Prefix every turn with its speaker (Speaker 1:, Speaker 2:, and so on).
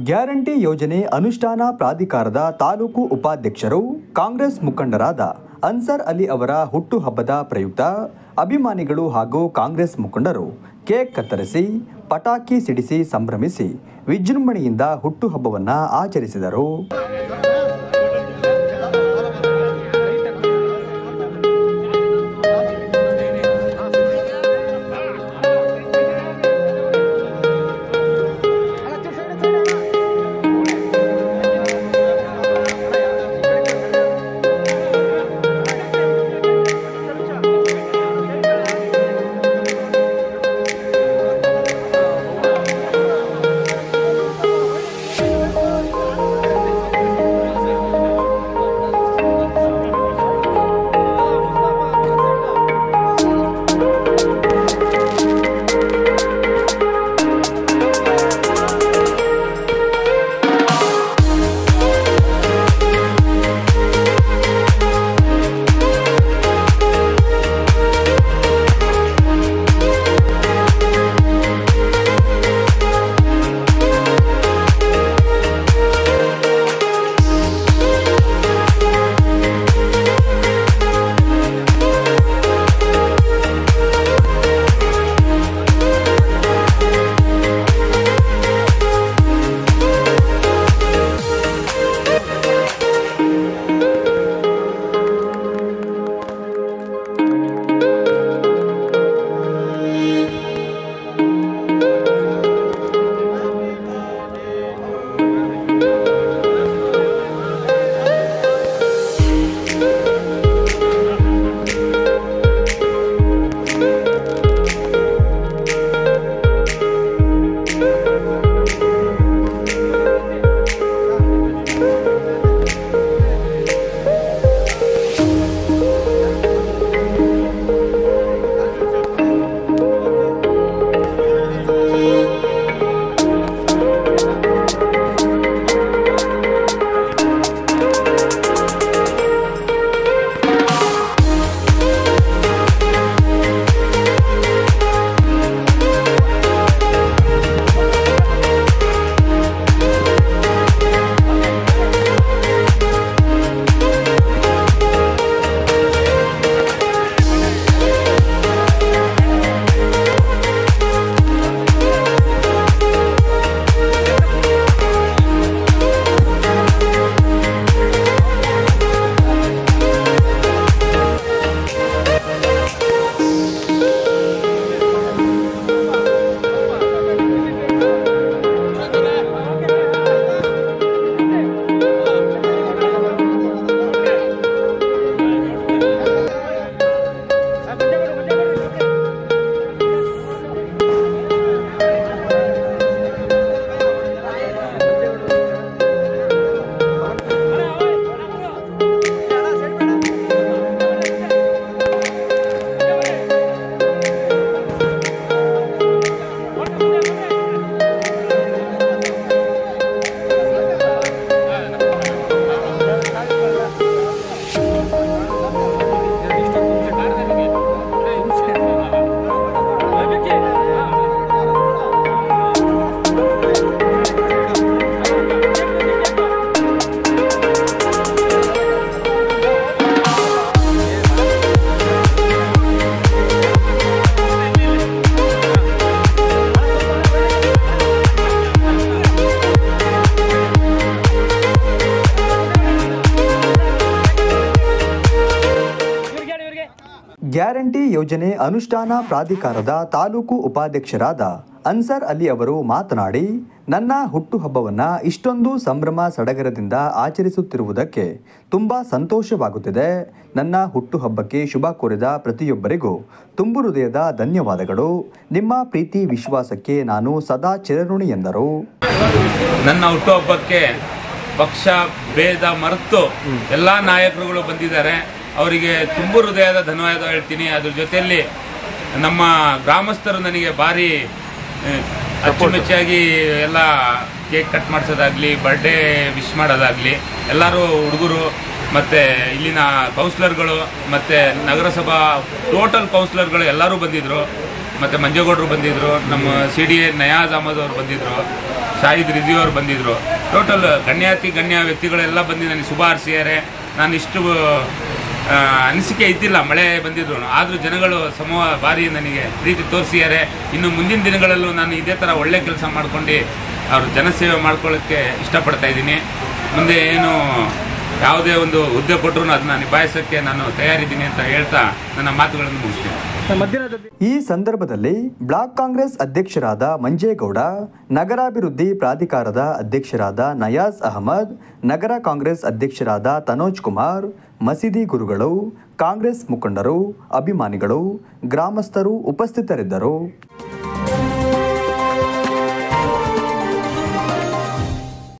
Speaker 1: Guarantee ಯೋಜನೆ ಅನುಷ್ಠಾನ ಪ್ರಾಧಿಕಾರದ ತಾಲೂಕು ಉಪಾಧ್ಯಕ್ಷರು ಕಾಂಗ್ರೆಸ್ ಮುಖಂಡರಾದ ಅನ್ಸರ್ ಅಲಿ ಅವರ ಹುಟ್ಟುಹಬ್ಬದ ಪ್ರಯುಕ್ತ ಅಭಿಮಾನಿಗಳು ಹಾಗೂ ಕಾಂಗ್ರೆಸ್ ಮುಖಂಡರು ಕೇಕ್ ಕತ್ತರಿಸಿ ಪಟಾಕಿ ಸಿಡಿಸಿ ಸಂಭ್ರಮಿಸಿ ವಿಜೃಂಭಣೆಯಿಂದ ಹುಟ್ಟುಹಬ್ಬವನ್ನು ಆಚರಿಸಿದರು. ಗ್ಯಾರಂಟಿ ಯೋಜನೆ ಅನುಷ್ಠಾನ ಪ್ರಾಧಿಕಾರದ ತಾಲೂಕು ಉಪಾಧ್ಯಕ್ಷರಾದ ಅನ್ಸರ್ ಅಲಿ ಅವರು ಮಾತನಾಡಿ, ನನ್ನ ಹುಟ್ಟುಹಬ್ಬವನ್ನು ಇಷ್ಟೊಂದು ಸಂಭ್ರಮ ಸಡಗರದಿಂದ ಆಚರಿಸುತ್ತಿರುವುದಕ್ಕೆ ತುಂಬ ಸಂತೋಷವಾಗುತ್ತಿದೆ. ನನ್ನ ಹುಟ್ಟುಹಬ್ಬಕ್ಕೆ ಶುಭ ಕೋರಿದ ಪ್ರತಿಯೊಬ್ಬರಿಗೂ ತುಂಬು ಹೃದಯದ ಧನ್ಯವಾದಗಳು. ನಿಮ್ಮ ಪ್ರೀತಿ ವಿಶ್ವಾಸಕ್ಕೆ ನಾನು ಸದಾ ಚಿರಋಣಿ ಎಂದರು.
Speaker 2: ನನ್ನ ಹುಟ್ಟುಹಬ್ಬಕ್ಕೆ ಪಕ್ಷ ಭೇದ ಮರೆತು ಎಲ್ಲ ನಾಯಕರುಗಳು ಬಂದಿದ್ದಾರೆ. ಅವರಿಗೆ ತುಂಬು ಹೃದಯದ ಧನ್ಯವಾದ ಹೇಳ್ತೀನಿ. ಅದ್ರ ಜೊತೆಯಲ್ಲಿ ನಮ್ಮ ಗ್ರಾಮಸ್ಥರು ನನಗೆ ಭಾರಿ ಅಚ್ಚುಮೆಚ್ಚಾಗಿ ಎಲ್ಲ ಕೇಕ್ ಕಟ್ ಮಾಡಿಸೋದಾಗಲಿ, ಬರ್ಡೇ ವಿಶ್ ಮಾಡೋದಾಗಲಿ, ಎಲ್ಲರೂ ಹುಡುಗರು ಮತ್ತು ಇಲ್ಲಿನ ಕೌನ್ಸಿಲರ್ಗಳು ಮತ್ತು ನಗರಸಭಾ ಟೋಟಲ್ ಕೌನ್ಸಿಲರ್ಗಳು ಎಲ್ಲರೂ ಬಂದಿದ್ದರು. ಮತ್ತು ಮಂಜೇಗೌಡರು ಬಂದಿದ್ದರು, ನಮ್ಮ CDA ನಯಾಜ್ ಅಹಮದ್ ಅವರು ಬಂದಿದ್ದರು. ಶಾಹಿದ್ ರಿಜಿ ಅವರು ಬಂದಿದ್ದರು. ಟೋಟಲ್ ಗಣ್ಯ ವ್ಯಕ್ತಿಗಳೆಲ್ಲ ಬಂದು ನನಗೆ ಶುಭ ಹಾರೈಸಿದ್ದಾರೆ. ನಾನು ಇಷ್ಟು ಅನಿಸಿಕೆ ಇದ್ದಿಲ್ಲ ಮಳೆ ಬಂದಿದ್ರು, ಆದರೂ ಜನಗಳು ಬಾರಿ ನನಗೆ ಪ್ರೀತಿ ತೋರಿಸಿದ್ದಾರೆ. ಇನ್ನು ಮುಂದಿನ ದಿನಗಳಲ್ಲೂ ನಾನು ಇದೇ ಥರ ಒಳ್ಳೆ ಕೆಲಸ ಮಾಡ್ಕೊಂಡು ಅವರು ಜನಸೇವೆ ಮಾಡ್ಕೊಳ್ಳೋಕ್ಕೆ ಇಷ್ಟಪಡ್ತಾ ಇದ್ದೀನಿ. ಮುಂದೆ ಏನು ಯಾವುದೇ ಒಂದು ಹುದ್ದೆ ಕೊಟ್ಟರು ಅದನ್ನ ನಿಭಾಯಿಸೋಕ್ಕೆ ನಾನು ತಯಾರಿದ್ದೀನಿ ಅಂತ ಹೇಳ್ತಾ ನನ್ನ ಮಾತುಗಳನ್ನು ಮುಗಿಸ್ತೀನಿ.
Speaker 1: ಈ ಸಂದರ್ಭದಲ್ಲಿ ಬ್ಲಾಕ್ ಕಾಂಗ್ರೆಸ್ ಅಧ್ಯಕ್ಷರಾದ ಮಂಜೇಗೌಡ, ನಗರಾಭಿವೃದ್ಧಿ ಪ್ರಾಧಿಕಾರದ ಅಧ್ಯಕ್ಷರಾದ ನಯಾಜ್ ಅಹಮದ್, ನಗರ ಕಾಂಗ್ರೆಸ್ ಅಧ್ಯಕ್ಷರಾದ ತನೋಜ್ ಕುಮಾರ್, ಮಸೀದಿ ಗುರುಗಳು, ಕಾಂಗ್ರೆಸ್ ಮುಖಂಡರು, ಅಭಿಮಾನಿಗಳು, ಗ್ರಾಮಸ್ಥರು ಉಪಸ್ಥಿತರಿದ್ದರು.